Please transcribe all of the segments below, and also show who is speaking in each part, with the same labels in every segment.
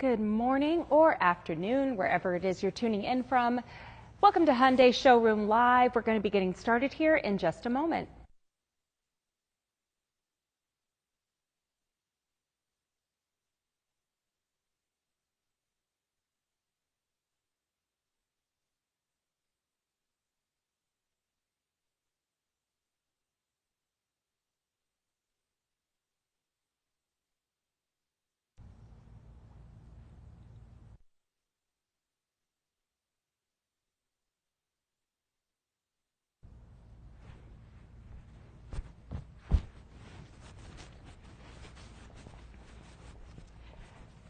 Speaker 1: Good morning or afternoon, wherever it is you're tuning in from. Welcome to Hyundai Showroom Live. We're going to be getting started here in just a moment.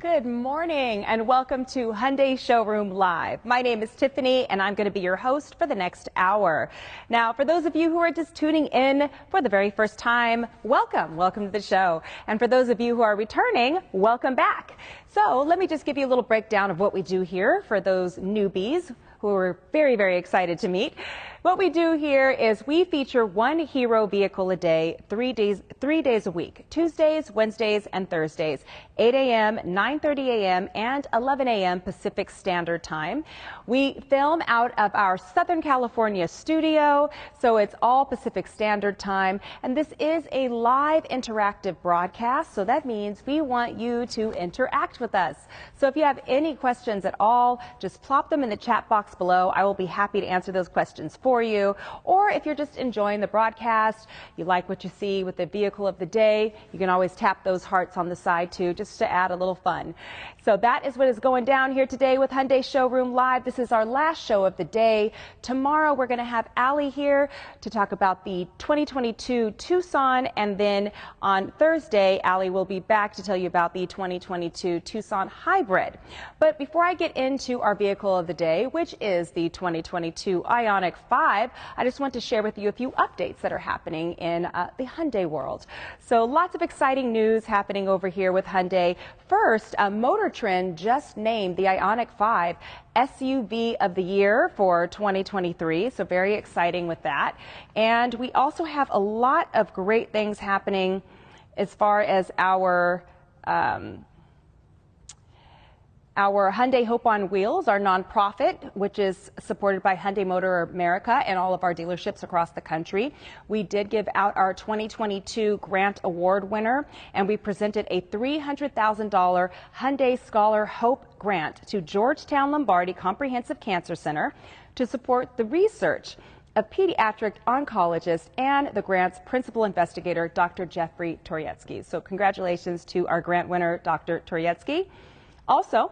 Speaker 1: Good morning and welcome to Hyundai Showroom Live. My name is Tiffany and I'm going to be your host for the next hour. Now, for those of you who are just tuning in for the very first time, welcome to the show. And for those of you who are returning, welcome back. So let me just give you a little breakdown of what we do here for those newbies who are very, very excited to meet. What we do here is we feature one hero vehicle a day, 3 days a week, Tuesdays, Wednesdays, and Thursdays, 8 a.m., 9:30 a.m., and 11 a.m. Pacific Standard Time. We film out of our Southern California studio, so it's all Pacific Standard Time, and this is a live interactive broadcast, so that means we want you to interact with us. So if you have any questions at all, just plop them in the chat box below. I will be happy to answer those questions for you. Or if you're just enjoying the broadcast, you like what you see with the vehicle of the day, you can always tap those hearts on the side too, just to add a little fun. So that is what is going down here today with Hyundai Showroom Live. This is our last show of the day. Tomorrow we're going to have Allie here to talk about the 2022 Tucson, and then on Thursday Allie will be back to tell you about the 2022 Tucson Hybrid. But before I get into our vehicle of the day, which is the 2022 IONIQ 5, I just want to share with you a few updates that are happening in the Hyundai world. So lots of exciting news happening over here with Hyundai. First, Motor Trend just named the IONIQ 5 SUV of the year for 2023, so very exciting with that. And we also have a lot of great things happening as far as our Hyundai Hope on Wheels, our nonprofit, which is supported by Hyundai Motor America and all of our dealerships across the country. We did give out our 2022 Grant Award winner, and we presented a $300,000 Hyundai Scholar Hope Grant to Georgetown Lombardi Comprehensive Cancer Center to support the research of pediatric oncologist and the grant's principal investigator, Dr. Jeffrey Toryetsky. So congratulations to our grant winner, Dr. Toryetsky. Also,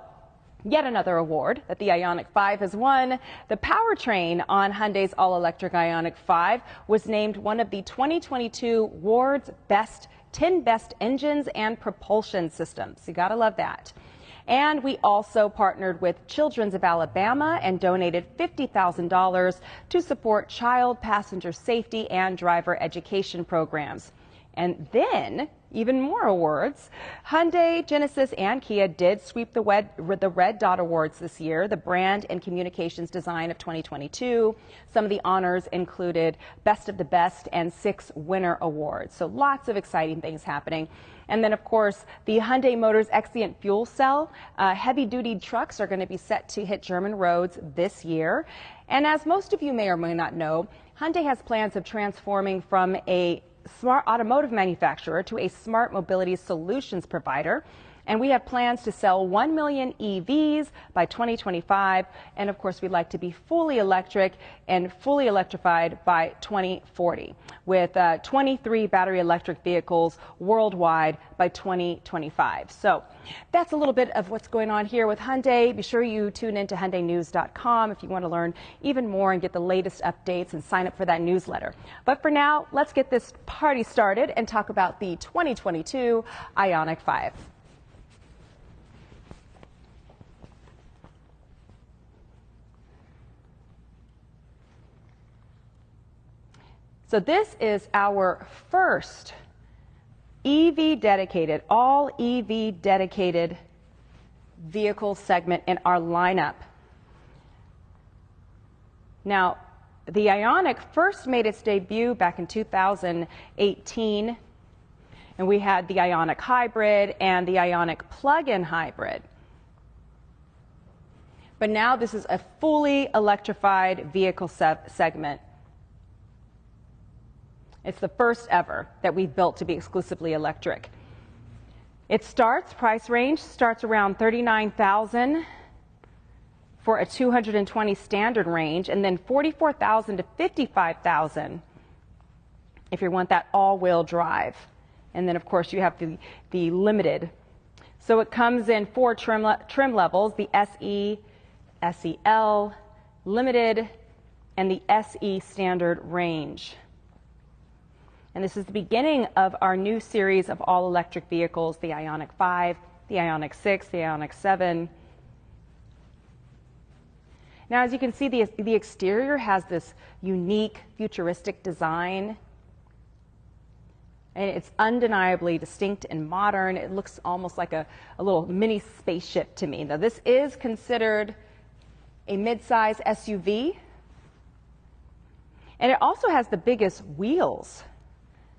Speaker 1: yet another award that the IONIQ 5 has won. The powertrain on Hyundai's all-electric IONIQ 5 was named one of the 2022 Ward's 10 Best Engines and Propulsion Systems. You gotta love that. And we also partnered with Children's of Alabama and donated $50,000 to support child passenger safety and driver education programs. And then, even more awards. Hyundai, Genesis, and Kia did sweep the Red Dot Awards this year, the Brand and Communications Design of 2022. Some of the honors included Best of the Best and 6 Winner Awards. So lots of exciting things happening. And then, of course, the Hyundai Motors Exient Fuel Cell heavy-duty trucks are going to be set to hit German roads this year. And as most of you may or may not know, Hyundai has plans of transforming from a smart automotive manufacturer to a smart mobility solutions provider. And we have plans to sell 1 million EVs by 2025. And of course, we'd like to be fully electric and fully electrified by 2040 with 23 battery electric vehicles worldwide by 2025. So that's a little bit of what's going on here with Hyundai. Be sure you tune into HyundaiNews.com if you want to learn even more and get the latest updates and sign up for that newsletter. But for now, let's get this party started and talk about the 2022 IONIQ 5. So this is our first EV dedicated, all EV dedicated vehicle segment in our lineup. Now, the IONIQ first made its debut back in 2018, and we had the IONIQ Hybrid and the IONIQ Plug-in Hybrid. But now this is a fully electrified vehicle segment. It's the first ever that we've built to be exclusively electric. Price range starts around $39,000 for a 220 standard range, and then $44,000 to $55,000 if you want that all-wheel drive. And then, of course, you have the limited. So it comes in 4 trim levels, the SE, SEL, limited, and the SE standard range. And this is the beginning of our new series of all-electric vehicles, the IONIQ 5, the IONIQ 6, the IONIQ 7. Now, as you can see, the exterior has this unique, futuristic design. And it's undeniably distinct and modern. It looks almost like a little mini spaceship to me. Now, this is considered a mid-size SUV. And it also has the biggest wheels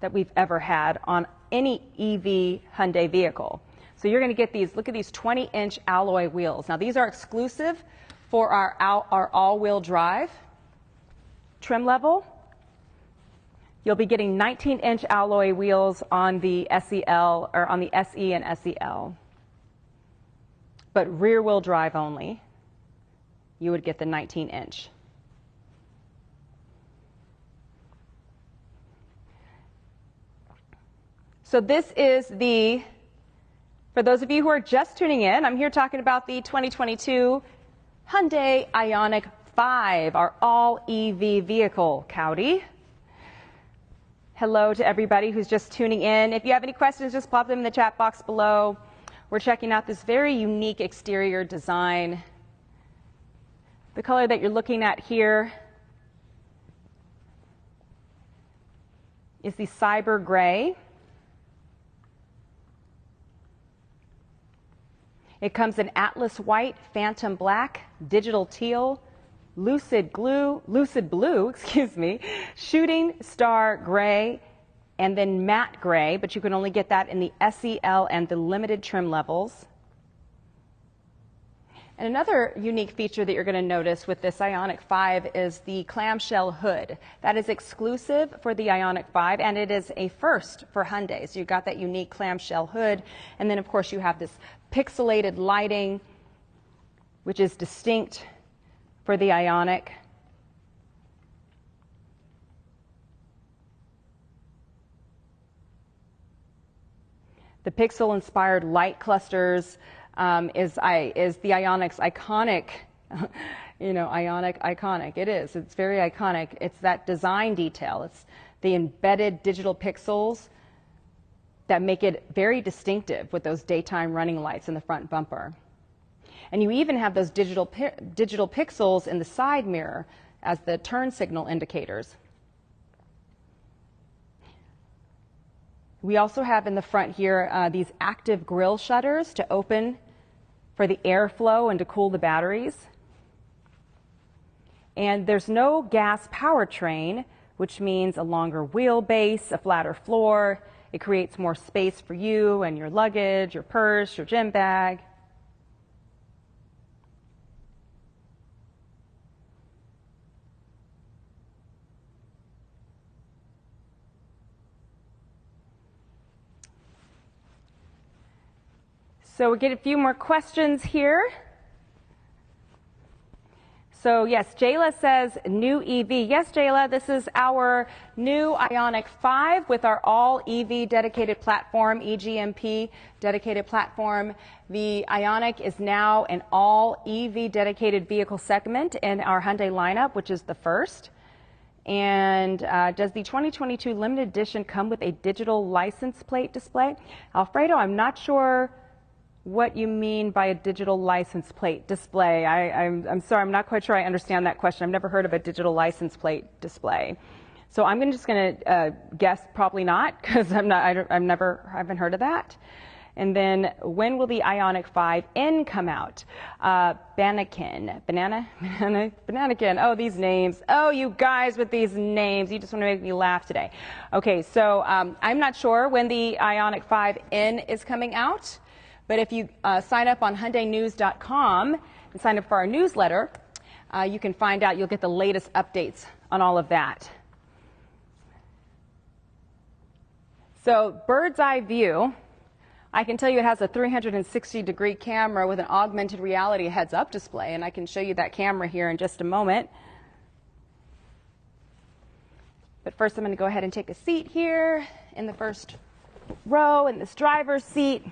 Speaker 1: that we've ever had on any EV Hyundai vehicle. So you're going to get these, look at these 20-inch alloy wheels. Now, these are exclusive for our all-wheel drive trim level. You'll be getting 19-inch alloy wheels on the SEL, or on the SE and SEL. But rear-wheel drive only, you would get the 19-inch. So this is for those of you who are just tuning in, I'm here talking about the 2022 Hyundai IONIQ 5, our all-EV vehicle, Cowdy. Hello to everybody who's just tuning in. If you have any questions, just pop them in the chat box below. We're checking out this very unique exterior design. The color that you're looking at here is the Cyber Gray. It comes in Atlas White, Phantom Black, Digital Teal, Lucid Blue, Shooting Star Gray, and then Matte Gray, but you can only get that in the SEL and the limited trim levels. And another unique feature that you're going to notice with this IONIQ 5 is the clamshell hood. That is exclusive for the IONIQ 5, and it is a first for Hyundai. So you've got that unique clamshell hood, and then of course you have this pixelated lighting, which is distinct for the IONIQ. The pixel-inspired light clusters is the IONIQ's iconic, IONIQ iconic. It is. It's very iconic. It's that design detail. It's the embedded digital pixels that make it very distinctive with those daytime running lights in the front bumper. And you even have those digital pixels in the side mirror as the turn signal indicators. We also have in the front here these active grille shutters to open for the airflow and to cool the batteries. And there's no gas powertrain, which means a longer wheelbase, a flatter floor. It creates more space for you and your luggage, your purse, your gym bag. So we get a few more questions here. So yes, Jayla says new EV. Yes, Jayla, this is our new IONIQ 5 with our all EV dedicated platform, EGMP dedicated platform. The IONIQ is now an all EV dedicated vehicle segment in our Hyundai lineup, which is the first. And does the 2022 limited edition come with a digital license plate display? Alfredo, I'm not sure what you mean by a digital license plate display. I'm sorry, I'm not quite sure I understand that question. I've never heard of a digital license plate display. So I'm just going to guess probably not, because I haven't heard of that. And then when will the IONIQ 5N come out? Bananakin. Oh, these names. Oh, you guys with these names. You just want to make me laugh today. Okay, so I'm not sure when the IONIQ 5N is coming out. But if you sign up on HyundaiNews.com, and sign up for our newsletter, you can find out, you'll get the latest updates on all of that. So bird's eye view, I can tell you it has a 360-degree camera with an augmented reality heads-up display, and I can show you that camera here in just a moment. But first I'm going to go ahead and take a seat here in the first row in this driver's seat.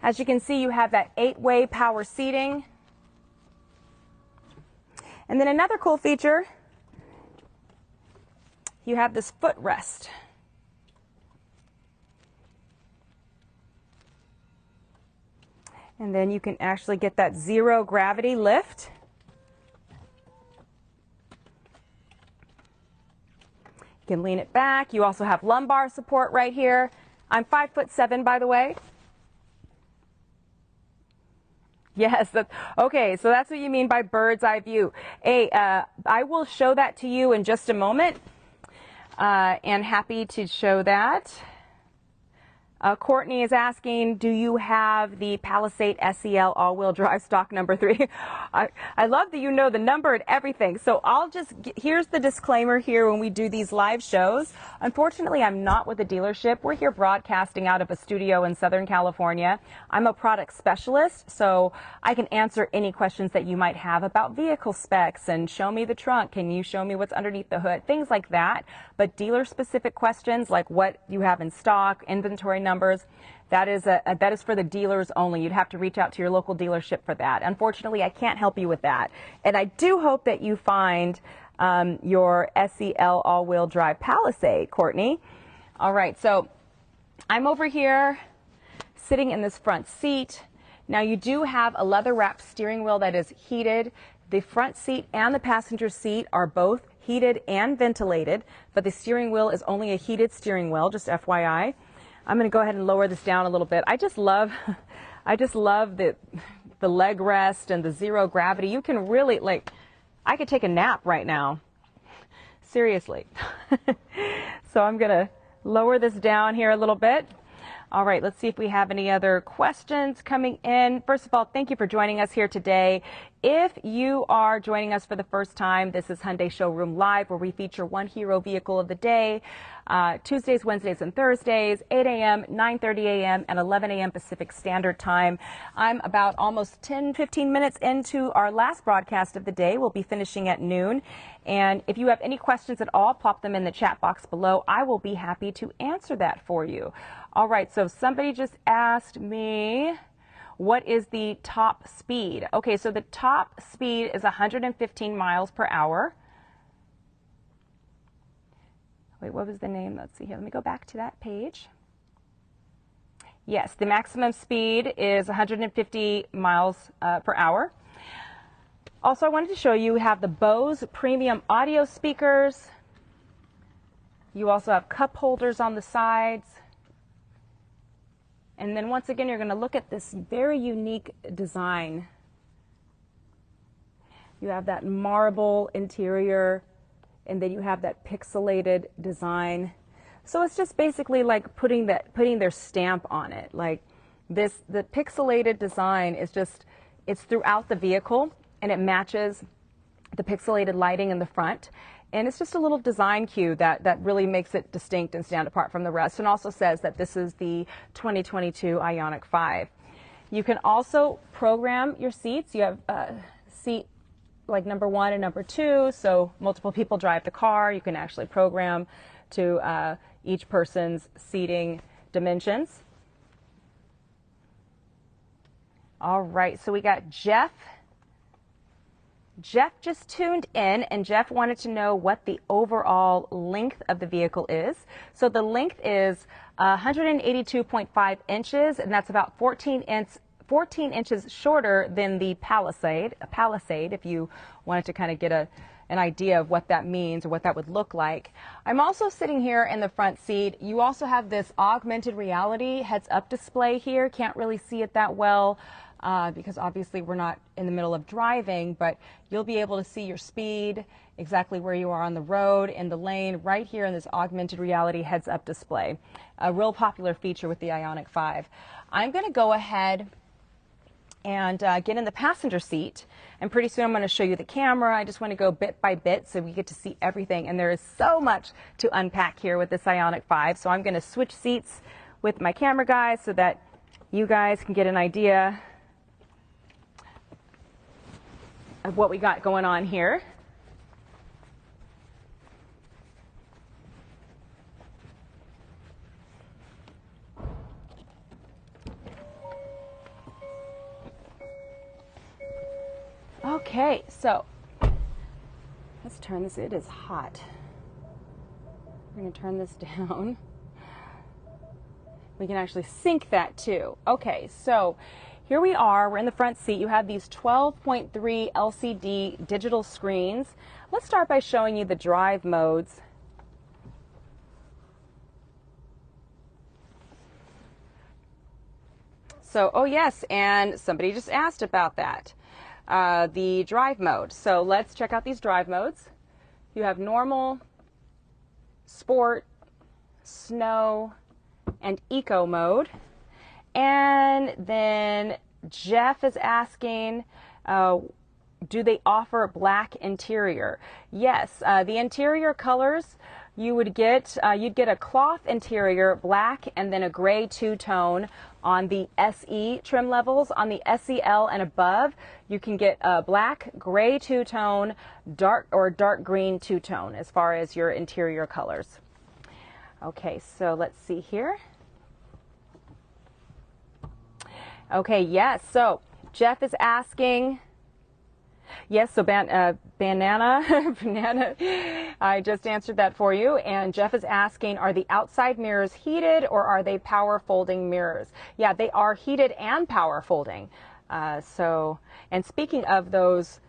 Speaker 1: As you can see, you have that 8-way power seating. And then another cool feature, you have this footrest. And then you can actually get that zero gravity lift. You can lean it back. You also have lumbar support right here. I'm 5'7", by the way. Yes, okay, so that's what you mean by bird's eye view. I will show that to you in just a moment, and happy to show that. Courtney is asking, do you have the Palisade SEL all-wheel drive stock number 3? I love that you know the number and everything. So here's the disclaimer here when we do these live shows. Unfortunately, I'm not with a dealership. We're here broadcasting out of a studio in Southern California. I'm a product specialist, so I can answer any questions that you might have about vehicle specs and show me the trunk. Can you show me what's underneath the hood? Things like that. But dealer-specific questions like what you have in stock, inventory numbers, that is for the dealers only. You'd have to reach out to your local dealership for that. Unfortunately, I can't help you with that. And I do hope that you find your SEL all-wheel drive Palisade, Courtney. All right, so I'm over here sitting in this front seat. Now you do have a leather-wrapped steering wheel that is heated. The front seat and the passenger seat are both heated and ventilated, but the steering wheel is only a heated steering wheel, just FYI. I'm going to go ahead and lower this down a little bit. I just love the leg rest and the zero gravity. You can really, I could take a nap right now. Seriously. So I'm going to lower this down here a little bit. All right, let's see if we have any other questions coming in. First of all, thank you for joining us here today. If you are joining us for the first time, this is Hyundai Showroom Live, where we feature one hero vehicle of the day, Tuesdays, Wednesdays, and Thursdays, 8 a.m., 9:30 a.m., and 11 a.m. Pacific Standard Time. I'm about almost 10-15 minutes into our last broadcast of the day. We'll be finishing at noon. And if you have any questions at all, pop them in the chat box below. I will be happy to answer that for you. All right, so somebody just asked me, what is the top speed? Okay, so the top speed is 115 miles per hour. Wait, what was the name? Let's see here. Let me go back to that page. Yes, the maximum speed is 150 miles per hour. Also, I wanted to show you, we have the Bose premium audio speakers. You also have cup holders on the sides. And then once again, you're going to look at this very unique design. You have that marble interior, and then you have that pixelated design. So it's just basically like putting their stamp on it. Like the pixelated design is just, it's throughout the vehicle, and it matches the pixelated lighting in the front. And it's just a little design cue that really makes it distinct and stand apart from the rest, and also says that this is the 2022 IONIQ 5. You can also program your seats. You have seat like number 1 and number 2, so multiple people drive the car. You can actually program to each person's seating dimensions. All right, so we got Jeff. Jeff just tuned in, and Jeff wanted to know what the overall length of the vehicle is. So the length is 182.5 inches, and that's about 14 inches shorter than the Palisade. A Palisade, if you wanted to kind of get an idea of what that means or what that would look like. I'm also sitting here in the front seat. You also have this augmented reality heads-up display here. Can't really see it that well. Because obviously we're not in the middle of driving, but you'll be able to see your speed, exactly where you are on the road, in the lane, right here in this augmented reality heads-up display. A real popular feature with the IONIQ 5. I'm going to go ahead and get in the passenger seat. And pretty soon I'm going to show you the camera. I just want to go bit by bit so we get to see everything. And there is so much to unpack here with this IONIQ 5. So I'm going to switch seats with my camera guys so that you guys can get an idea of what we got going on here. Okay, so let's turn this. It is hot. We're going to turn this down. We can actually sync that too. Okay, so here we are. We're in the front seat. You have these 12.3 LCD digital screens. Let's start by showing you the drive modes. So, oh yes, and somebody just asked about that. The drive mode. So let's check out these drive modes. You have normal, sport, snow, and eco mode. And then Jeff is asking, do they offer black interior? Yes, the interior colors you would get, you'd get a cloth interior, black, and then a gray two-tone on the SE trim levels. On the SEL and above, you can get a black, gray two-tone, dark or dark green two-tone as far as your interior colors. Okay, so let's see here. Okay, yes, so Jeff is asking, yes, so banana, I just answered that for you. And Jeff is asking, are the outside mirrors heated or are they power folding mirrors? Yeah, they are heated and power folding. And speaking of those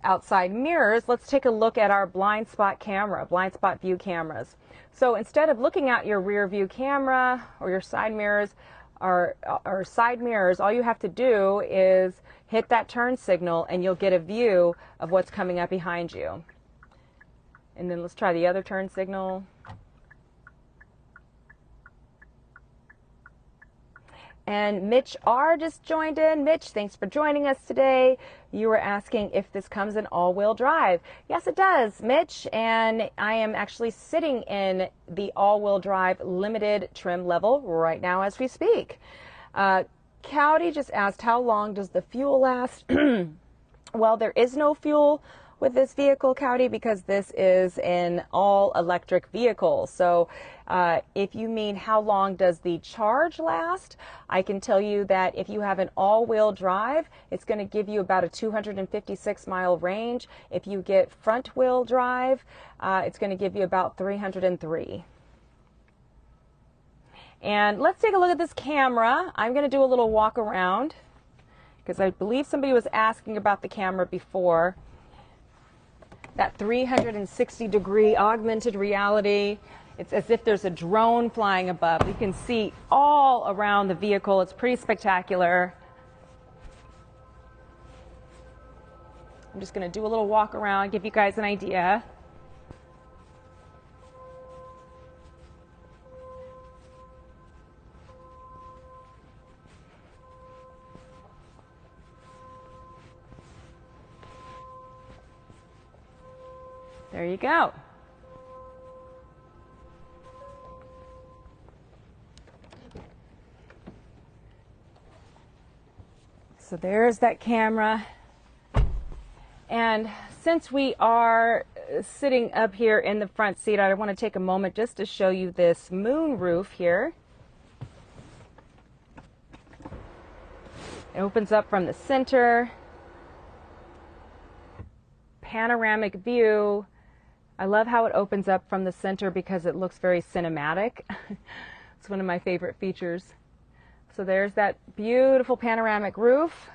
Speaker 1: outside mirrors, let's take a look at our blind spot camera, blind spot view cameras. So instead of looking at your rear view camera or your side mirrors, or side mirrors, all you have to do is hit that turn signal and you'll get a view of what's coming up behind you. And then let's try the other turn signal. And Mitch R. just joined in. Mitch, thanks for joining us today. You were asking if this comes in all-wheel drive. Yes, it does, Mitch. And I am actually sitting in the all-wheel drive limited trim level right now as we speak. Cowdy just asked, how long does the fuel last? Well, there is no fuel with this vehicle, Cowdy, because this is an all-electric vehicle. So if you mean how long does the charge last, I can tell you that if you have an all-wheel drive, it's going to give you about a 256-mile range. If you get front-wheel drive, it's going to give you about 303. And let's take a look at this camera. I'm going to do a little walk around because I believe somebody was asking about the camera before. That 360-degree augmented reality. It's as if there's a drone flying above. You can see all around the vehicle. It's pretty spectacular. I'm just going to do a little walk around, give you guys an idea. There you go. So there's that camera. And since we are sitting up here in the front seat, I want to take a moment just to show you this moon roof here. It opens up from the center. Panoramic view. I love how it opens up from the center because it looks very cinematic. It's one of my favorite features. So there's that beautiful panoramic roof.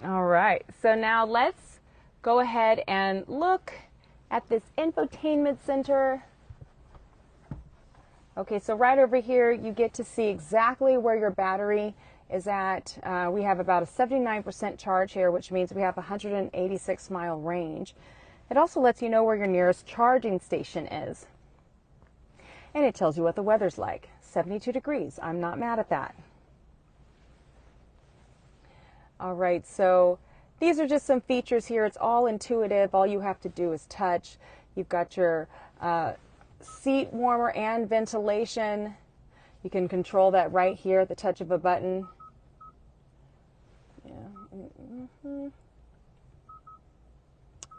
Speaker 1: All right, so now let's go ahead and look at this infotainment center. Okay, so right over here you get to see exactly where your battery is at. We have about a 79% charge here, which means we have a 186-mile range. It also lets you know where your nearest charging station is. And it tells you what the weather's like. 72 degrees. I'm not mad at that. All right, so these are just some features here. It's all intuitive. All you have to do is touch. You've got your seat warmer and ventilation. You can control that right here at the touch of a button. Yeah. We're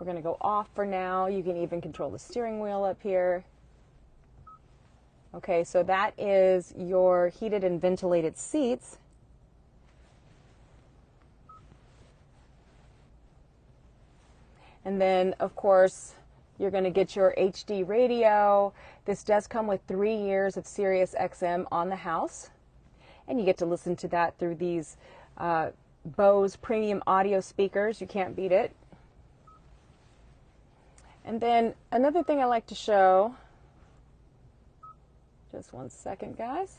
Speaker 1: going to go off for now. You can even control the steering wheel up here. Okay, so that is your heated and ventilated seats. And then, of course, you're going to get your HD radio. This does come with 3 years of Sirius XM on the house. And you get to listen to that through these Bose premium audio speakers. You can't beat it. And then another thing I like to show, just one second, guys.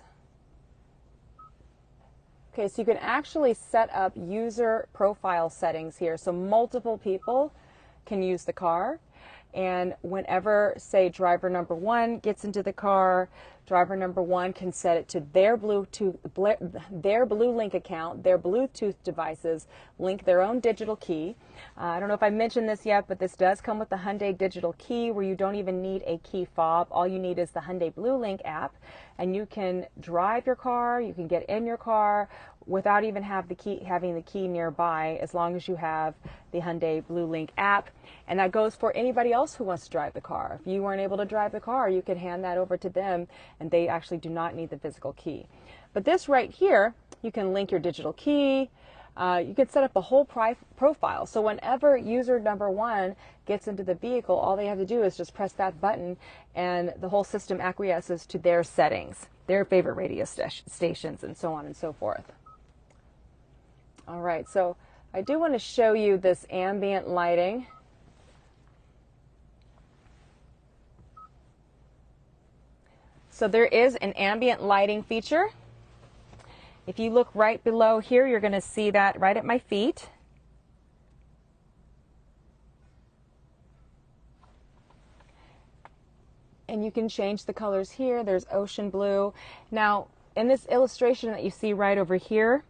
Speaker 1: Okay, so you can actually set up user profile settings here. So multiple people can use the car. And whenever, say, driver number 1 gets into the car, driver number 1 can set it to their Bluetooth, their BlueLink account, their Bluetooth devices, link their own digital key. I don't know if I mentioned this yet, but this does come with the Hyundai digital key where you don't even need a key fob. All you need is the Hyundai BlueLink app, and you can drive your car, you can get in your car without even having the key nearby, as long as you have the Hyundai BlueLink app. And that goes for anybody else who wants to drive the car. If you weren't able to drive the car, you can hand that over to them, and they actually do not need the physical key. But this right here, you can link your digital key. You can set up a whole profile. So whenever user number 1 gets into the vehicle, all they have to do is just press that button, and the whole system acquiesces to their settings, their favorite radio stations, and so on and so forth. All right, so I do want to show you this ambient lighting. So there is an ambient lighting feature. If you look right below here, you're going to see that right at my feet. And you can change the colors here. There's ocean blue. Now, in this illustration that you see right over here,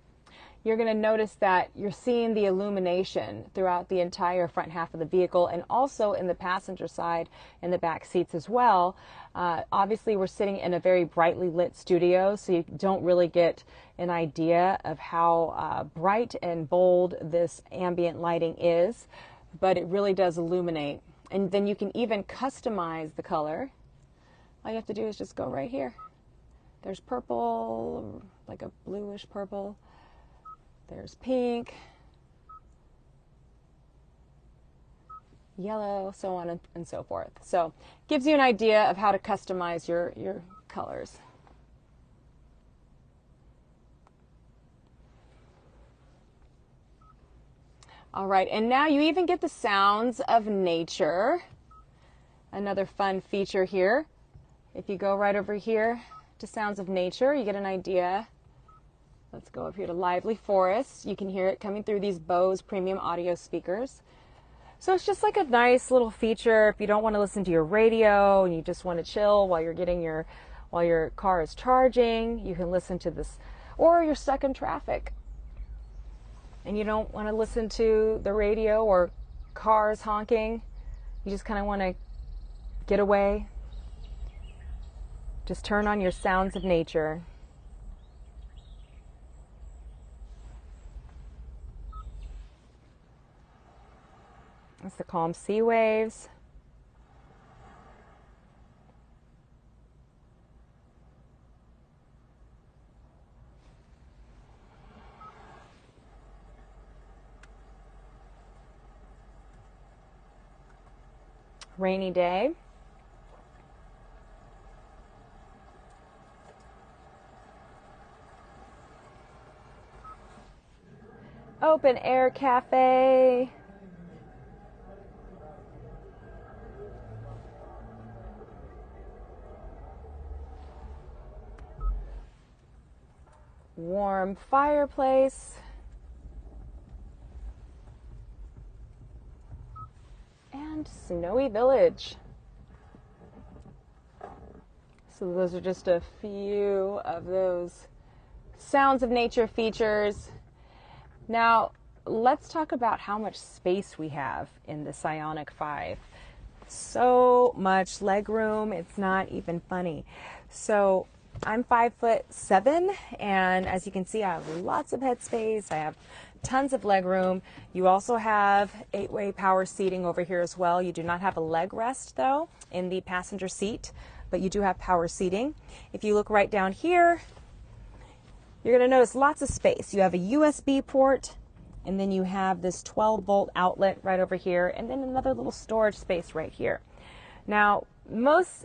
Speaker 1: you're going to notice that you're seeing the illumination throughout the entire front half of the vehicle, and also in the passenger side and the back seats as well. Obviously, we're sitting in a very brightly lit studio, so you don't really get an idea of how bright and bold this ambient lighting is, but it really does illuminate. And then you can even customize the color. All you have to do is just go right here. There's purple, like a bluish purple. There's pink, yellow, so on and so forth. So gives you an idea of how to customize your colors. All right, and now you even get the sounds of nature. Another fun feature here. If you go right over here to sounds of nature, you get an idea. Let's go up here to Lively Forest. You can hear it coming through these Bose premium audio speakers. So it's just like a nice little feature if you don't want to listen to your radio and you just want to chill while your car is charging. You can listen to this, or you're stuck in traffic and you don't want to listen to the radio or cars honking. You just kind of want to get away. Just turn on your sounds of nature. That's the calm sea waves. Rainy day. Open air cafe. Warm fireplace. And snowy village. So those are just a few of those sounds of nature features. Now, let's talk about how much space we have in the IONIQ 5. So much leg room, it's not even funny. So I'm 5'7", and as you can see, I have lots of headspace. I have tons of leg room. You also have 8-way power seating over here as well. You do not have a leg rest though in the passenger seat, but you do have power seating. If you look right down here, you're going to notice lots of space. You have a USB port, and then you have this 12-volt outlet right over here, and then another little storage space right here. Now,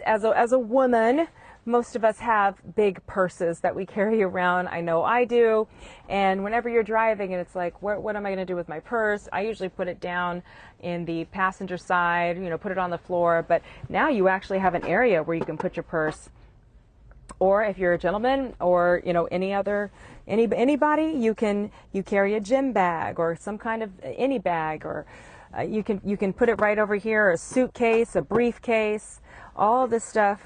Speaker 1: as a woman, most of us have big purses that we carry around. I know I do. And whenever you're driving and it's like, what am I going to do with my purse? I usually put it down in the passenger side, put it on the floor. But now you actually have an area where you can put your purse. Or if you're a gentleman or, anybody, you carry a gym bag or some kind of any bag, or you can put it right over here, a suitcase, a briefcase, all this stuff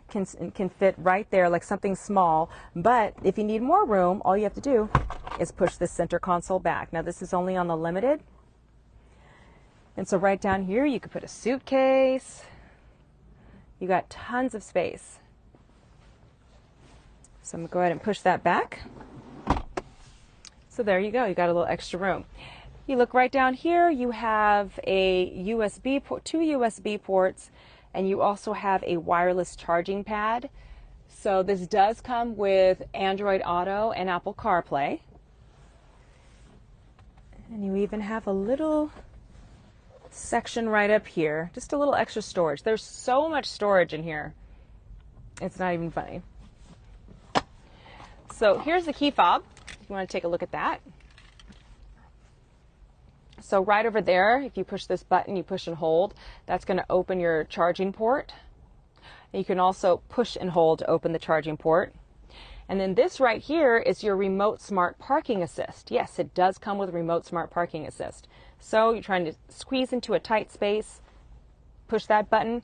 Speaker 1: can fit right there like something small. But if you need more room, all you have to do is push the center console back. Now this is only on the Limited. And so right down here you could put a suitcase. You got tons of space. So I'm going to go ahead and push that back. So there you go. You got a little extra room. You look right down here, you have a USB port, 2 USB ports, and you also have a wireless charging pad. So this does come with Android Auto and Apple CarPlay. And you even have a little section right up here, just a little extra storage. There's so much storage in here. It's not even funny. So here's the key fob, if you want to take a look at that. So right over there, if you push this button, you push and hold, that's going to open your charging port. And you can also push and hold to open the charging port. And then this right here is your remote smart parking assist. Yes, it does come with remote smart parking assist. So you're trying to squeeze into a tight space, push that button,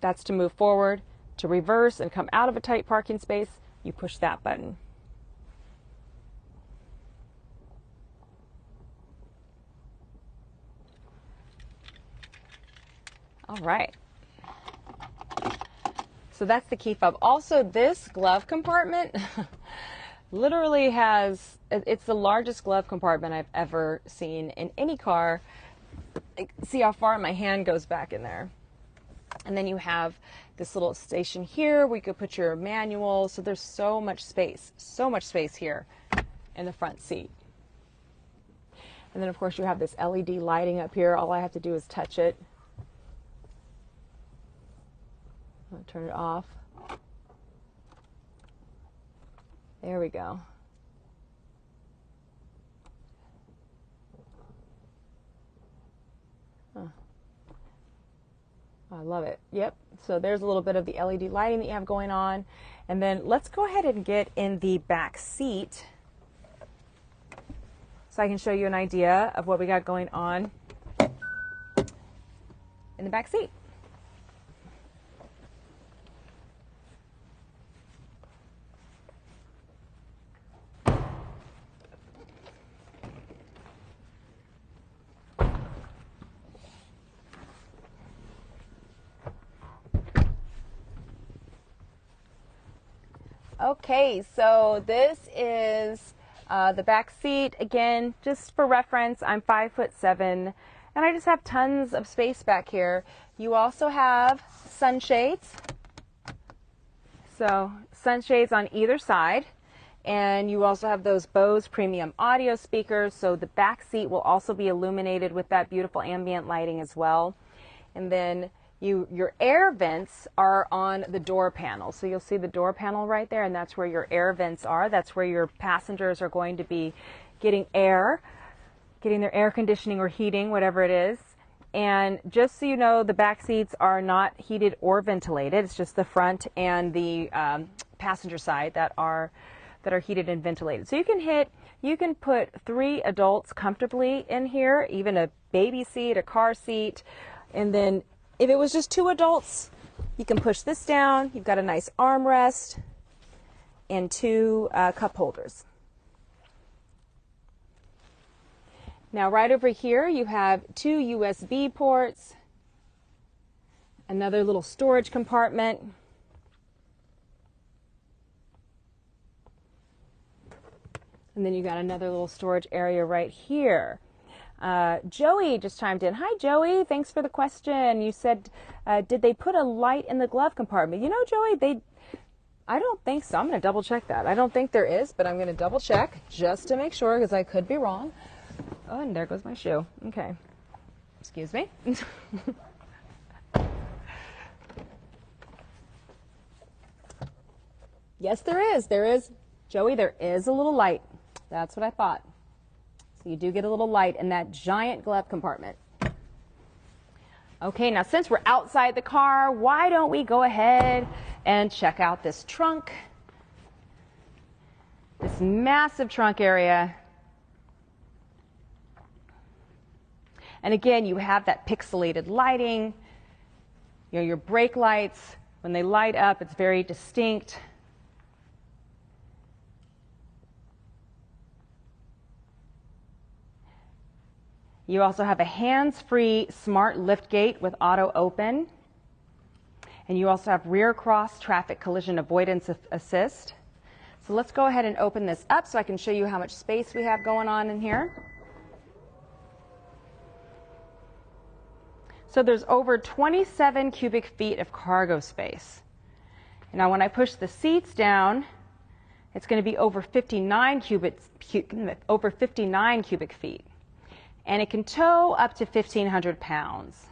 Speaker 1: that's to move forward. To reverse and come out of a tight parking space, you push that button. All right. So that's the key fob. Also, this glove compartment literally it's the largest glove compartment I've ever seen in any car. See how far my hand goes back in there. And then you have this little station here where you could put your manual. So there's so much space here in the front seat. And then of course you have this LED lighting up here. All I have to do is touch it. I'll turn it off. There we go. Huh. I love it. Yep. So there's a little bit of the LED lighting that you have going on. And then let's go ahead and get in the back seat so I can show you an idea of what we got going on in the back seat. Okay, so this is the back seat. Again, just for reference, I'm 5'7", and I just have tons of space back here. You also have sunshades. So sunshades on either side. And you also have those Bose premium audio speakers. So the back seat will also be illuminated with that beautiful ambient lighting as well. And then your air vents are on the door panel. So you'll see the door panel right there, and that's where your air vents are. That's where your passengers are going to be getting their air conditioning or heating, whatever it is. And just so you know, the back seats are not heated or ventilated. It's just the front and the passenger side that are heated and ventilated. So you can put 3 adults comfortably in here, even a baby seat, a car seat, and then if it was just 2 adults, You can push this down. You've got a nice armrest and two cup holders. Now right over here you have two USB ports, another little storage compartment, and then you got another little storage area right here. Joey just chimed in. Hi Joey, thanks for the question. You said, did they put a light in the glove compartment? You know, Joey, I don't think so. I'm going to double check that. I don't think there is, but I'm going to double check just to make sure because I could be wrong. Oh, and there goes my shoe. Okay. Excuse me. Yes, there is. There is. Joey, there is a little light. That's what I thought. So you do get a little light in that giant glove compartment. Okay, now since we're outside the car, why don't we go ahead and check out this trunk? This massive trunk area. And again, you have that pixelated lighting. You know, your brake lights, when they light up, it's very distinct. You also have a hands-free smart liftgate with auto open. And you also have rear cross traffic collision avoidance assist. So let's go ahead and open this up so I can show you how much space we have going on in here. So there's over 27 cubic feet of cargo space. And now when I push the seats down, it's going to be over 59 cubic feet. And it can tow up to 1,500 pounds.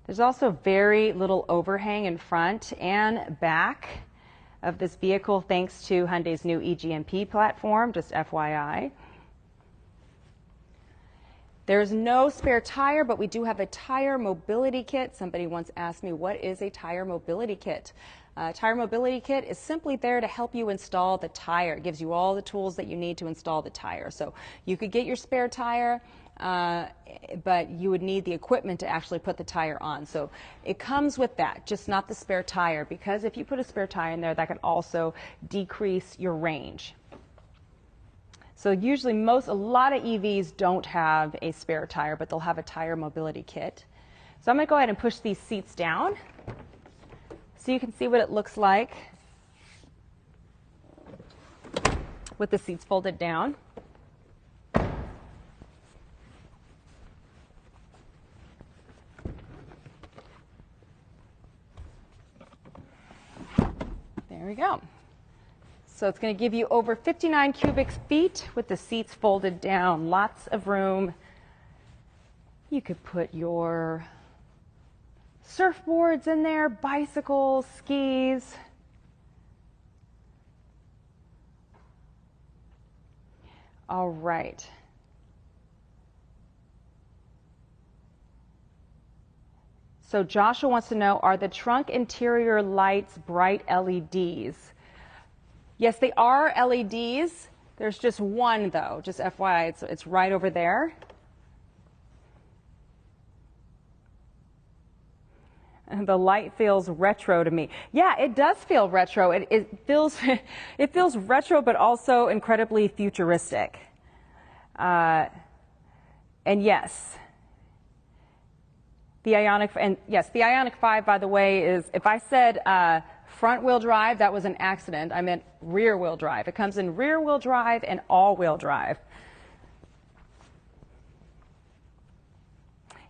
Speaker 1: There's also very little overhang in front and back of this vehicle thanks to Hyundai's new eGMP platform, just FYI. There's no spare tire, but we do have a tire mobility kit. Somebody once asked me, what is a tire mobility kit? Tire mobility kit is simply there to help you install the tire. It gives you all the tools that you need to install the tire. So you could get your spare tire, but you would need the equipment to actually put the tire on. So it comes with that, just not the spare tire, because if you put a spare tire in there, that can also decrease your range. So usually a lot of EVs don't have a spare tire, but they'll have a tire mobility kit. So I'm going to go ahead and push these seats down so you can see what it looks like with the seats folded down. There we go. So it's going to give you over 59 cubic feet with the seats folded down. Lots of room. You could put your surfboards in there, bicycles, skis. All right. So Joshua wants to know, are the trunk interior lights bright LEDs? Yes, they are LEDs. There's just one, though, just FYI. It's right over there. And the light feels retro to me. Yeah, it does feel retro. It feels retro, but also incredibly futuristic. And yes, the IONIQ 5, by the way, is, if I said front-wheel drive, that was an accident. I meant rear-wheel drive. It comes in rear-wheel drive and all-wheel drive.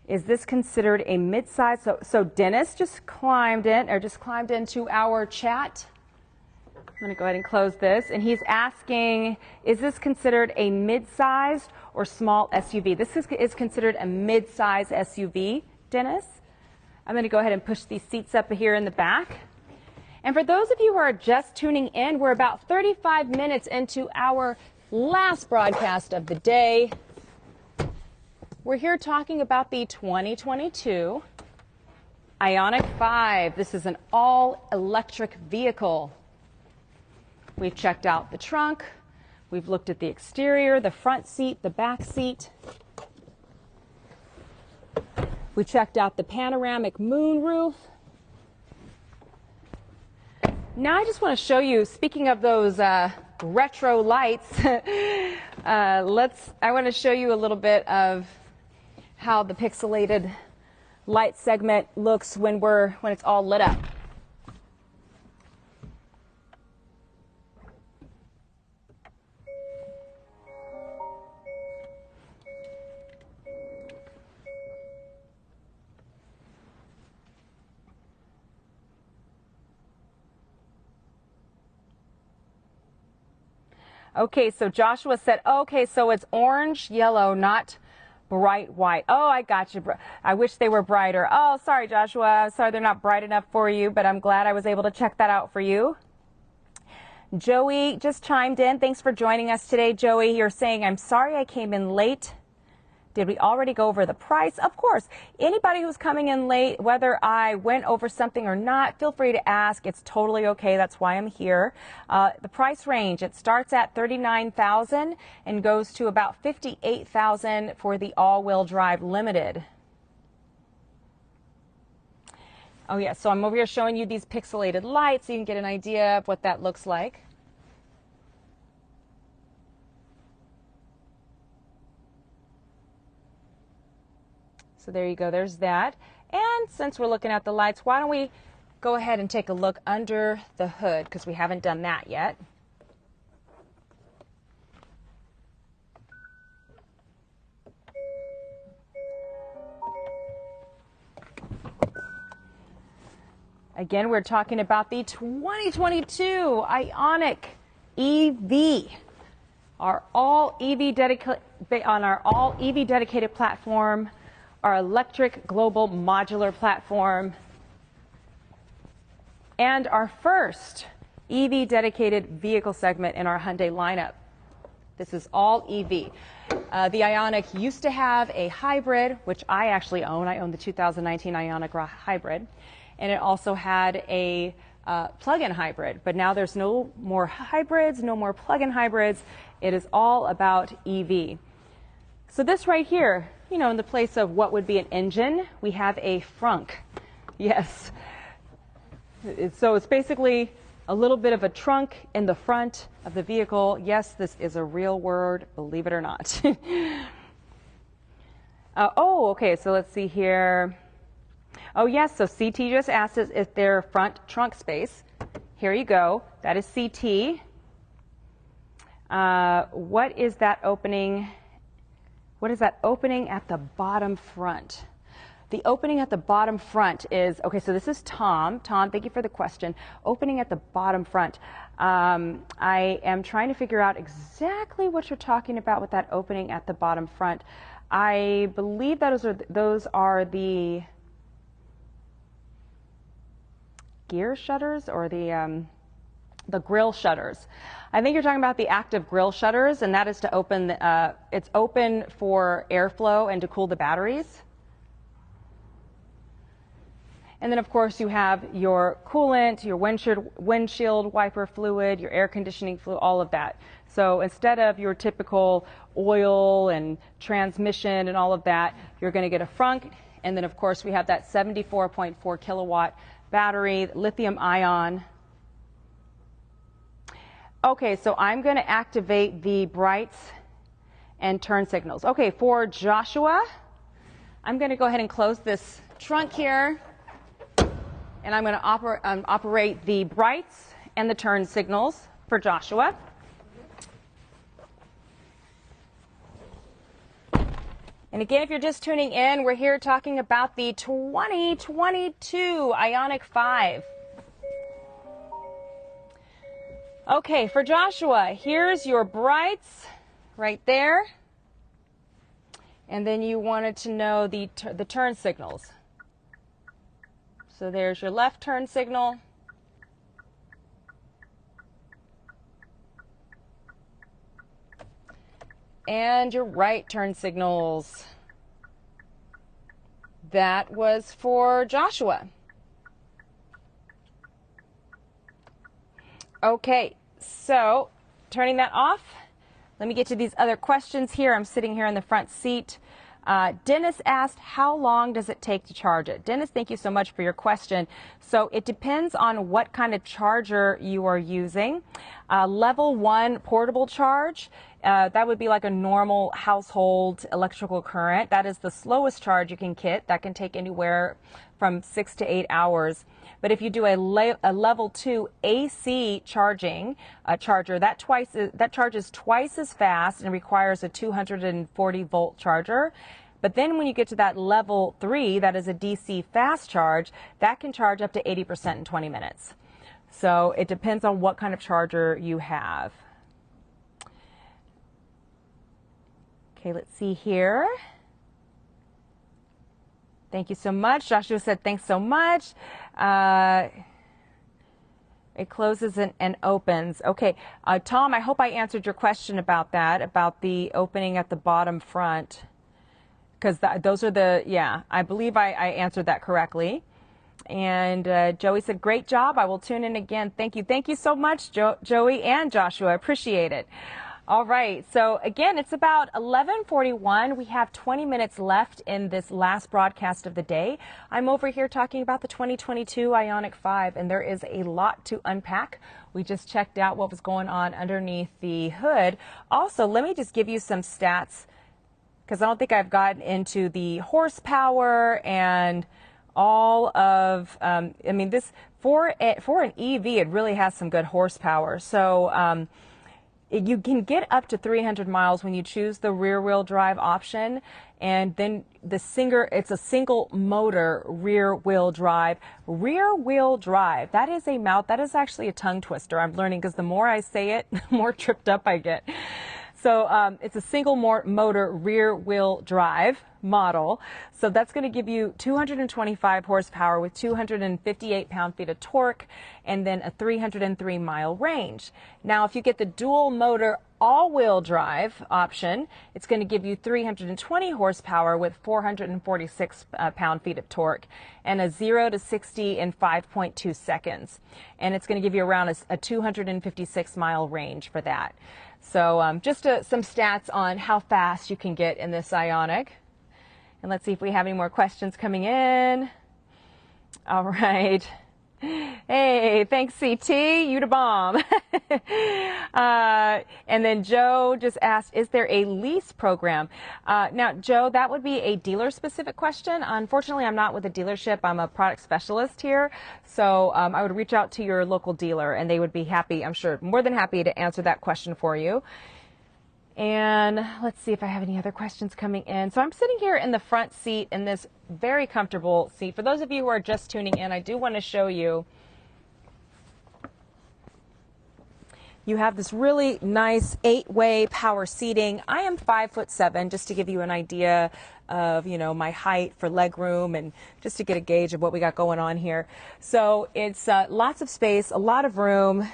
Speaker 1: Is this considered a mid-size? So Dennis just climbed into our chat. I'm going to go ahead and close this. And he's asking, is this considered a mid-sized or small SUV? This is considered a mid-size SUV, Dennis. I'm going to go ahead and push these seats up here in the back. And for those of you who are just tuning in, we're about 35 minutes into our last broadcast of the day. We're here talking about the 2022 IONIQ 5. This is an all-electric vehicle. We've checked out the trunk. We've looked at the exterior, the front seat, the back seat. We checked out the panoramic moon roof. Now I just want to show you, speaking of those retro lights, I want to show you a little bit of how the pixelated light segment looks when it's all lit up. Okay, so Joshua said, okay, so it's orange, yellow, not bright white. Oh, I got you. I wish they were brighter. Oh, sorry, Joshua. Sorry they're not bright enough for you, but I'm glad I was able to check that out for you. Joey just chimed in. Thanks for joining us today, Joey. You're saying, I'm sorry I came in late. Did we already go over the price? Of course. Anybody who's coming in late, whether I went over something or not, feel free to ask. It's totally okay. That's why I'm here. The price range, it starts at $39,000 and goes to about $58,000 for the all-wheel drive limited. Oh yeah, so I'm over here showing you these pixelated lights so you can get an idea of what that looks like. So there you go, there's that. And since we're looking at the lights, why don't we go ahead and take a look under the hood, because we haven't done that yet. Again, we're talking about the 2022 IONIQ EV. Our all EV dedicated platform, our electric global modular platform, and our first EV dedicated vehicle segment in our Hyundai lineup. This is all EV. The IONIQ used to have a hybrid, which I actually own. I own the 2019 IONIQ hybrid, and it also had a plug-in hybrid. But now there's no more hybrids, no more plug-in hybrids. It is all about EV. So this right here, you know, in the place of what would be an engine, we have a frunk. Yes. So it's basically a little bit of a trunk in the front of the vehicle. Yes, this is a real word, believe it or not. Okay, so let's see here. Oh yes, so CT just asked us if their front trunk space. Here you go, that is CT. What is that opening? What is that opening at the bottom front? The opening at the bottom front is, okay, so this is Tom. Tom, thank you for the question. Opening at the bottom front. I am trying to figure out exactly what you're talking about with that opening at the bottom front. I believe that those are the gear shutters or the grill shutters. I think you're talking about the active grill shutters, and that is to open, it's open for airflow and to cool the batteries. And then of course you have your coolant, your windshield wiper fluid, your air conditioning fluid, all of that. So instead of your typical oil and transmission and all of that, you're going to get a frunk. And then of course we have that 74.4 kilowatt battery, lithium ion. Okay, so I'm going to activate the brights and turn signals. Okay, for Joshua, I'm going to go ahead and close this trunk here, and I'm going to operate the brights and the turn signals for Joshua. And again, if you're just tuning in, we're here talking about the 2022 IONIQ 5. Okay, for Joshua, here's your brights right there. And then you wanted to know the turn signals. So there's your left turn signal. And your right turn signals. That was for Joshua. Okay, so turning that off, let me get to these other questions here. I'm sitting here in the front seat. Dennis asked, how long does it take to charge it? Dennis, thank you so much for your question. So it depends on what kind of charger you are using. Level 1 portable charge, that would be like a normal household electrical current. That is the slowest charge you can get. That can take anywhere from 6 to 8 hours. But if you do a level 2 AC charging charger, that charges twice as fast and requires a 240 volt charger. But then when you get to that level 3, that is a DC fast charge, that can charge up to 80% in 20 minutes. So it depends on what kind of charger you have. Okay, let's see here. Thank you so much. Joshua said, thanks so much. It closes and opens. Okay, Tom, I hope I answered your question about that, about the opening at the bottom front. Because those are the, yeah, I believe I answered that correctly. And Joey said, great job. I will tune in again. Thank you. Thank you so much, Joey and Joshua. I appreciate it. All right. So again, it's about 11:41. We have 20 minutes left in this last broadcast of the day. I'm over here talking about the 2022 IONIQ 5, and there is a lot to unpack. We just checked out what was going on underneath the hood. Also, let me just give you some stats, because I don't think I've gotten into the horsepower and all of, I mean, this for an EV, it really has some good horsepower. So you can get up to 300 miles when you choose the rear-wheel drive option, and then it's a single motor rear-wheel drive. Rear-wheel drive, that is actually a tongue twister. I'm learning, because the more I say it, the more tripped up I get. So it's a single motor rear-wheel drive model. So that's going to give you 225 horsepower with 258 pound-feet of torque, and then a 303-mile range. Now, if you get the dual motor all-wheel drive option, it's going to give you 320 horsepower with 446 pound-feet of torque, and a 0 to 60 in 5.2 seconds. And it's going to give you around a 256-mile range for that. So just some stats on how fast you can get in this IONIQ. And let's see if we have any more questions coming in. All right. Hey, thanks, CT. You the bomb. And then Joe just asked, is there a lease program? Now, Joe, that would be a dealer-specific question. Unfortunately, I'm not with a dealership. I'm a product specialist here. So I would reach out to your local dealer, and they would be happy, I'm sure, more than happy to answer that question for you. And let's see if I have any other questions coming in. So I'm sitting here in the front seat in this very comfortable seat. For those of you who are just tuning in, I do want to show you. You have this really nice 8-way power seating. I am 5'7", just to give you an idea of, you know, my height for leg room, and just to get a gauge of what we got going on here. So it's lots of space, a lot of room.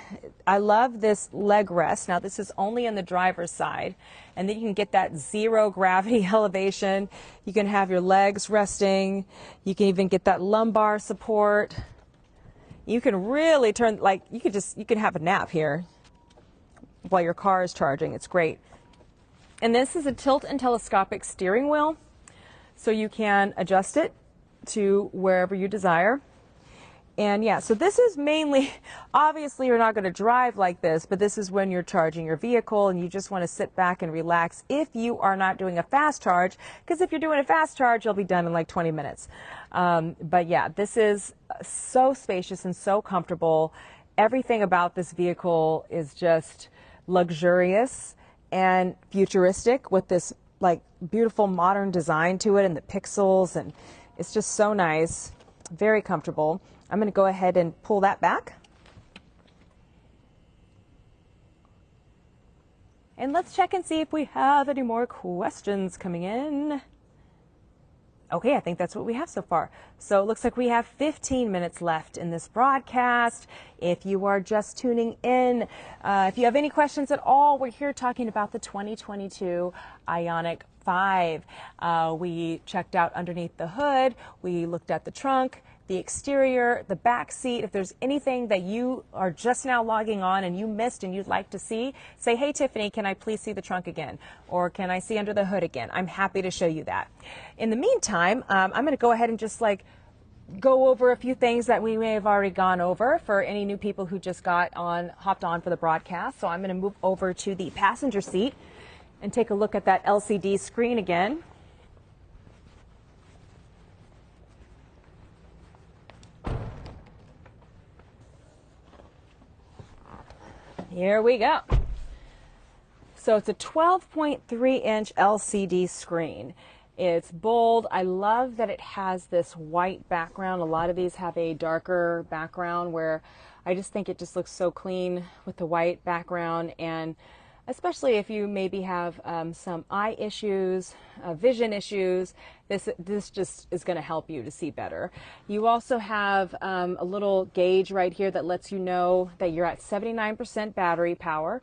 Speaker 1: I love this leg rest. Now, this is only on the driver's side, and then you can get that zero gravity elevation. You can have your legs resting. You can even get that lumbar support. You can really turn, like, you can have a nap here while your car is charging. It's great. And this is a tilt and telescopic steering wheel, so you can adjust it to wherever you desire. And yeah, so this is mainly, obviously you're not going to drive like this, but this is when you're charging your vehicle and you just want to sit back and relax if you are not doing a fast charge, because if you're doing a fast charge, you'll be done in like 20 minutes. But yeah, this is so spacious and so comfortable. Everything about this vehicle is just luxurious and futuristic, with this like beautiful modern design to it, and the pixels, and it's just so nice, very comfortable. I'm going to go ahead and pull that back. And let's check and see if we have any more questions coming in. Okay, I think that's what we have so far. So it looks like we have 15 minutes left in this broadcast. If you are just tuning in, if you have any questions at all, we're here talking about the 2022 IONIQ 5. We checked out underneath the hood. We looked at the trunk,
Speaker 2: the exterior, the back seat. If there's anything that you are just now logging on and you missed and you'd like to see, say, hey, Tiffany, can I please see the trunk again? Or can I see under the hood again? I'm happy to show you that. In the meantime, I'm going to go ahead and just go over a few things that we may have already gone over for any new people who just hopped on for the broadcast. So I'm going to move over to the passenger seat and take a look at that LCD screen again. Here we go. So it's a 12.3-inch LCD screen. It's bold. I love that it has this white background. A lot of these have a darker background where I just think it just looks so clean with the white background, and especially if you maybe have some eye issues, vision issues, this just is going to help you to see better. You also have a little gauge right here that lets you know that you're at 79% battery power,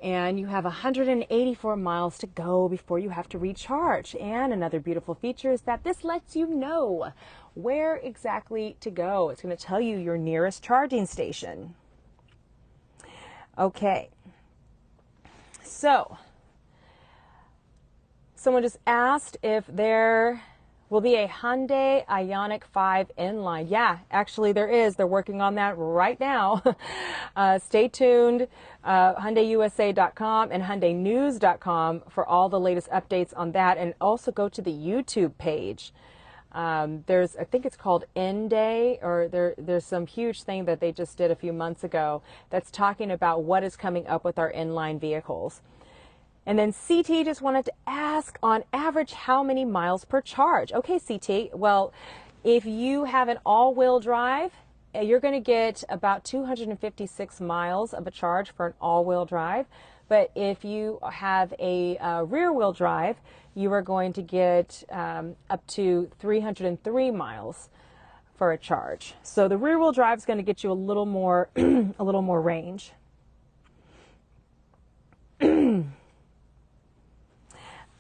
Speaker 2: and you have 184 miles to go before you have to recharge. And another beautiful feature is that this lets you know where exactly to go. It's going to tell you your nearest charging station. Okay. So, someone just asked if there will be a Hyundai IONIQ 5 inline. Yeah, actually there is. They're working on that right now. Stay tuned. HyundaiUSA.com and HyundaiNews.com for all the latest updates on that. And also go to the YouTube page. I think it's called End Day, or there's some huge thing that they just did a few months ago that's talking about what is coming up with our inline vehicles. And then CT just wanted to ask, on average, how many miles per charge? Okay, CT, well, if you have an all-wheel drive, you're going to get about 256 miles of a charge for an all-wheel drive. But if you have a rear-wheel drive, you are going to get up to 303 miles for a charge. So the rear-wheel drive is going to get you a little more, a little more range.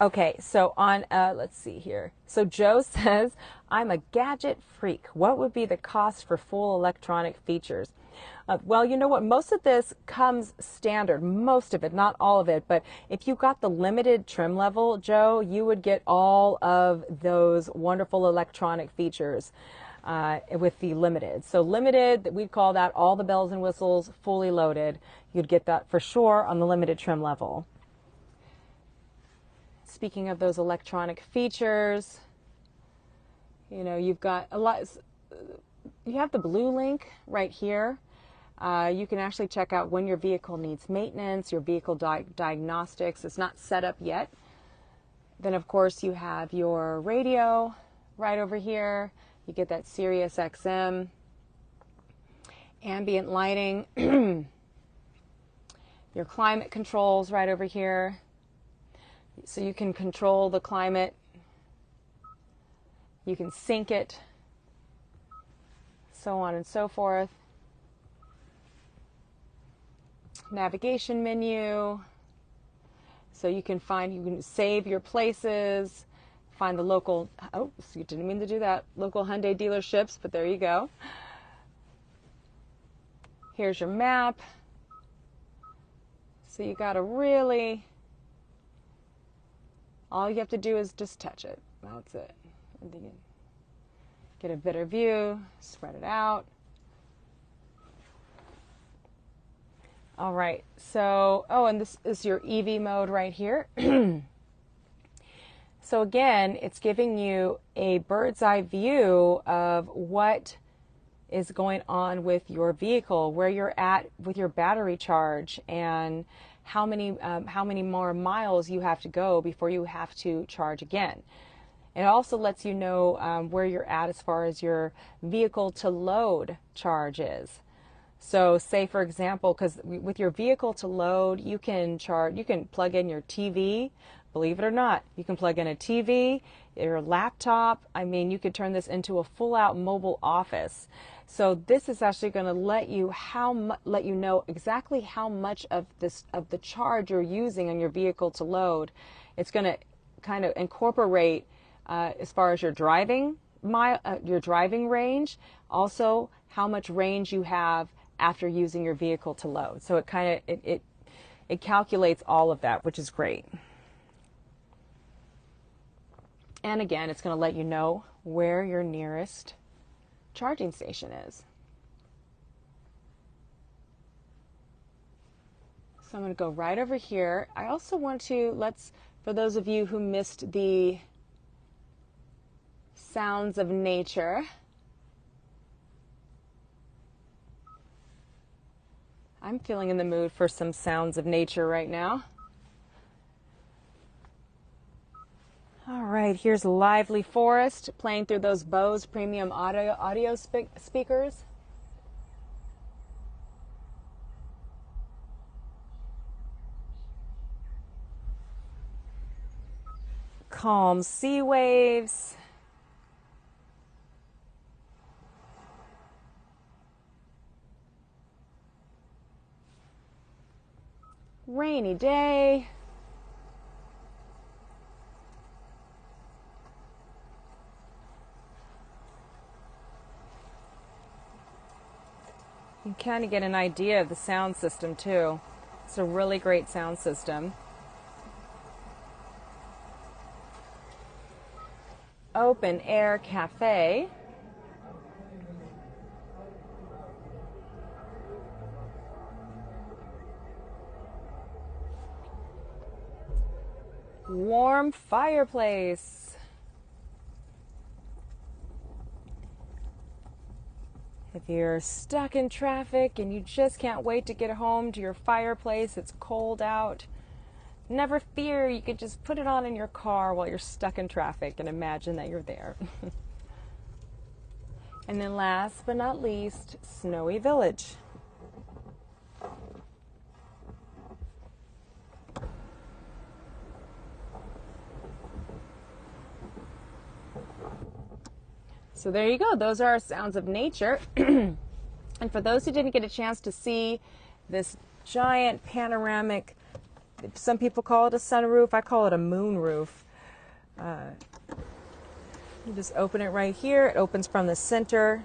Speaker 2: Okay, so on, let's see here. So Joe says, I'm a gadget freak. What would be the cost for full electronic features? Well, you know what? Most of this comes standard. Most of it, not all of it. But if you got the limited trim level, Joe, you would get all of those wonderful electronic features with the limited. So limited, we call that all the bells and whistles, fully loaded. You'd get that for sure on the limited trim level. Speaking of those electronic features, you know, you've got a lot. You have the blue link right here. You can actually check out when your vehicle needs maintenance, your vehicle diagnostics. It's not set up yet. Then, of course, you have your radio right over here. You get that Sirius XM, ambient lighting, your climate controls right over here. So you can control the climate, you can sync it, so on and so forth. Navigation menu, so you can save your places, find the local, oh, you didn't mean to do that, local Hyundai dealerships, but there you go. Here's your map. So you got to really, all you have to do is just touch it. That's it. And you get a better view, spread it out. All right, so, oh, and this is your EV mode right here. So again, it's giving you a bird's eye view of what is going on with your vehicle, where you're at with your battery charge, and how many more miles you have to go before you have to charge again. It also lets you know where you're at as far as your vehicle to load charge is. So say, for example, because with your vehicle to load, you can plug in your TV. Believe it or not, you can plug in a TV, your laptop. I mean, you could turn this into a full-out mobile office. So this is actually going to let you know exactly how much of the charge you're using on your vehicle to load. It's going to kind of incorporate as far as your driving your driving range, also how much range you have after using your vehicle to load. So it calculates all of that, which is great. And again, it's going to let you know where your nearest charging station is. So I'm going to go right over here. I also want to, for those of you who missed the sounds of nature, I'm feeling in the mood for some sounds of nature right now. All right, here's Lively Forest playing through those Bose premium audio speakers. Calm sea waves. Rainy day. You can kind of get an idea of the sound system too. It's a really great sound system. Open air cafe. Warm fireplace. If you're stuck in traffic and you just can't wait to get home to your fireplace, it's cold out, never fear, you could just put it on in your car while you're stuck in traffic and imagine that you're there. And then last but not least, Snowy Village. So there you go. Those are our sounds of nature. And for those who didn't get a chance to see this giant panoramic, some people call it a sunroof, I call it a moon roof. You just open it right here. It opens from the center.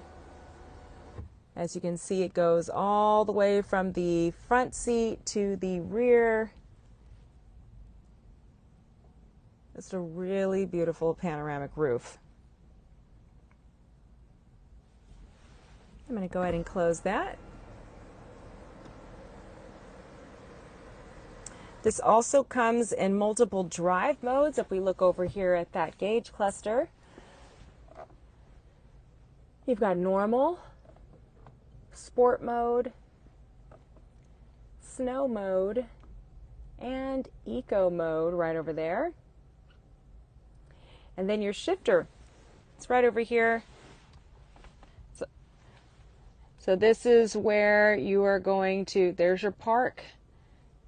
Speaker 2: As you can see, it goes all the way from the front seat to the rear. It's a really beautiful panoramic roof. I'm going to go ahead and close that. This also comes in multiple drive modes. If we look over here at that gauge cluster, you've got normal, sport mode, snow mode, and eco mode right over there. And then your shifter, it's right over here. So this is where you are going to, there's your park,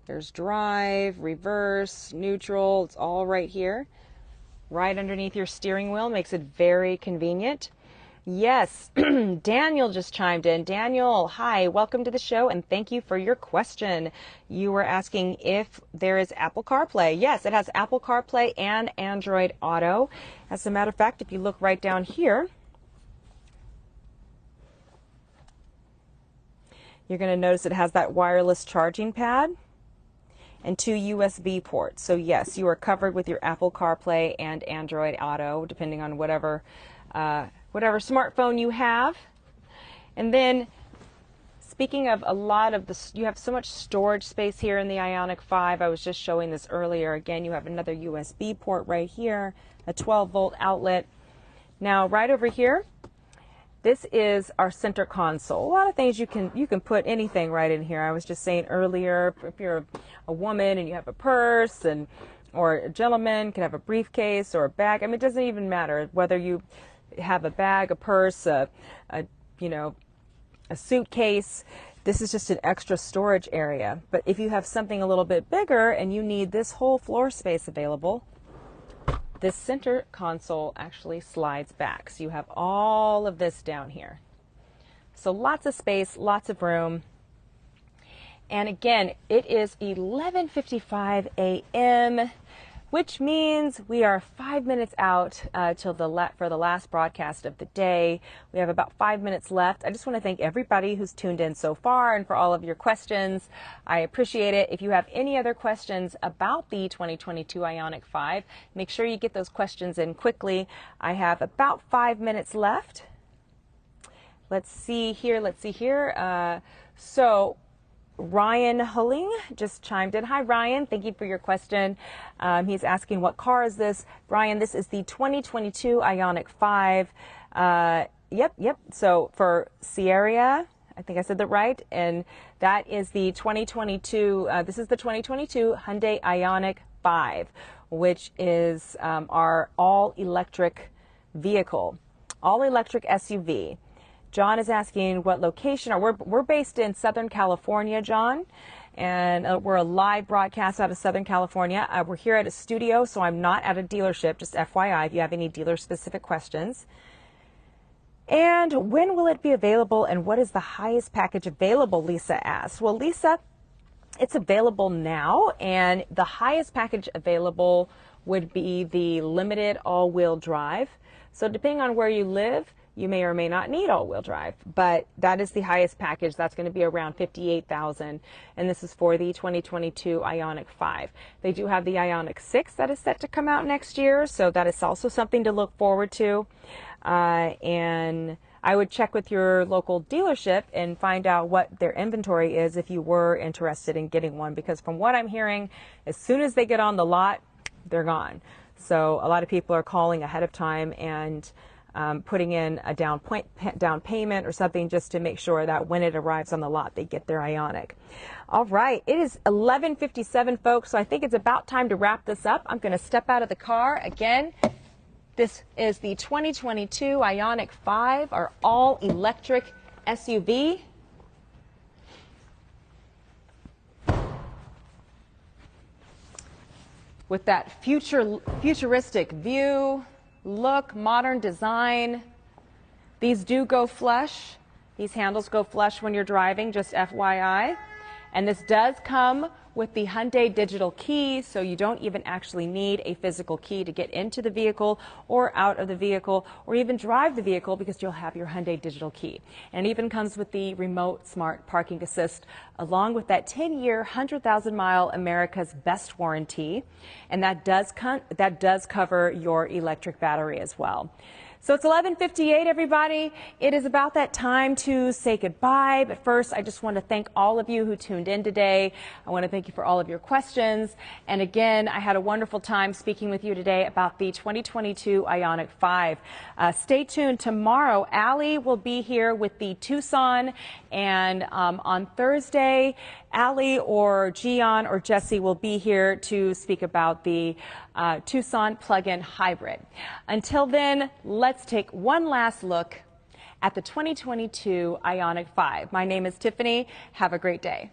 Speaker 2: there's drive, reverse, neutral, it's all right here. Right underneath your steering wheel, makes it very convenient. Yes, Daniel just chimed in. Daniel, hi, welcome to the show and thank you for your question. You were asking if there is Apple CarPlay. Yes, it has Apple CarPlay and Android Auto. As a matter of fact, if you look right down here, you're going to notice it has that wireless charging pad and 2 USB ports. So yes, you are covered with your Apple CarPlay and Android Auto, depending on whatever smartphone you have. And then, speaking of a lot of this, you have so much storage space here in the IONIQ 5. I was just showing this earlier. Again, you have another USB port right here, a 12-volt outlet. Now, right over here, this is our center console. A lot of things you can put anything right in here. I was just saying earlier, if you're a woman and you have a purse, or a gentleman can have a briefcase or a bag. I mean, it doesn't even matter whether you have a bag, a purse, a suitcase. This is just an extra storage area. But if you have something a little bit bigger and you need this whole floor space available, this center console actually slides back. So you have all of this down here. So lots of space, lots of room. And again, it is 11:55 a.m. which means we are 5 minutes out for the last broadcast of the day. We have about 5 minutes left. I just want to thank everybody who's tuned in so far and for all of your questions. I appreciate it. If you have any other questions about the 2022 IONIQ 5, make sure you get those questions in quickly. I have about 5 minutes left. Let's see here. So Ryan Hulling just chimed in. Hi, Ryan. Thank you for your question. He's asking, what car is this? Ryan, this is the 2022 IONIQ 5. Yep. So for Sierra, I think I said that right. And that is the 2022, this is the 2022 Hyundai IONIQ 5, which is our all-electric vehicle, all-electric SUV. John is asking what location. We're based in Southern California, John, and we're a live broadcast out of Southern California. We're here at a studio, so I'm not at a dealership, just FYI if you have any dealer-specific questions. And when will it be available, and what is the highest package available, Lisa asks. Well, Lisa, it's available now, and the highest package available would be the limited all-wheel drive. So depending on where you live, you may or may not need all-wheel drive, but that is the highest package. That's going to be around $58,000, and this is for the 2022 IONIQ 5. They do have the IONIQ 6 that is set to come out next year, so that is also something to look forward to. And I would check with your local dealership and find out what their inventory is if you were interested in getting one, because from what I'm hearing, as soon as they get on the lot, they're gone. So a lot of people are calling ahead of time and putting in a down payment or something just to make sure that when it arrives on the lot, they get their IONIQ. All right, it is 11:57, folks, so I think it's about time to wrap this up. I'm going to step out of the car again. This is the 2022 IONIQ 5, our all-electric SUV. With that futuristic view, look, modern design. These do go flush. These handles go flush when you're driving, just FYI. And this does come with the Hyundai digital key, so you don't even actually need a physical key to get into the vehicle or out of the vehicle or even drive the vehicle, because you'll have your Hyundai digital key. And it even comes with the remote smart parking assist, along with that 10-year, 100,000-mile America's Best warranty. And that does cover your electric battery as well. So it's 11:58, everybody. It is about that time to say goodbye. But first, I just want to thank all of you who tuned in today. I want to thank you for all of your questions. And again, I had a wonderful time speaking with you today about the 2022 IONIQ 5. Stay tuned. Tomorrow, Allie will be here with the Tucson. And on Thursday, Allie or Gian or Jesse will be here to speak about the Tucson plug-in hybrid. Until then, let's take one last look at the 2022 IONIQ 5. My name is Tiffany. Have a great day.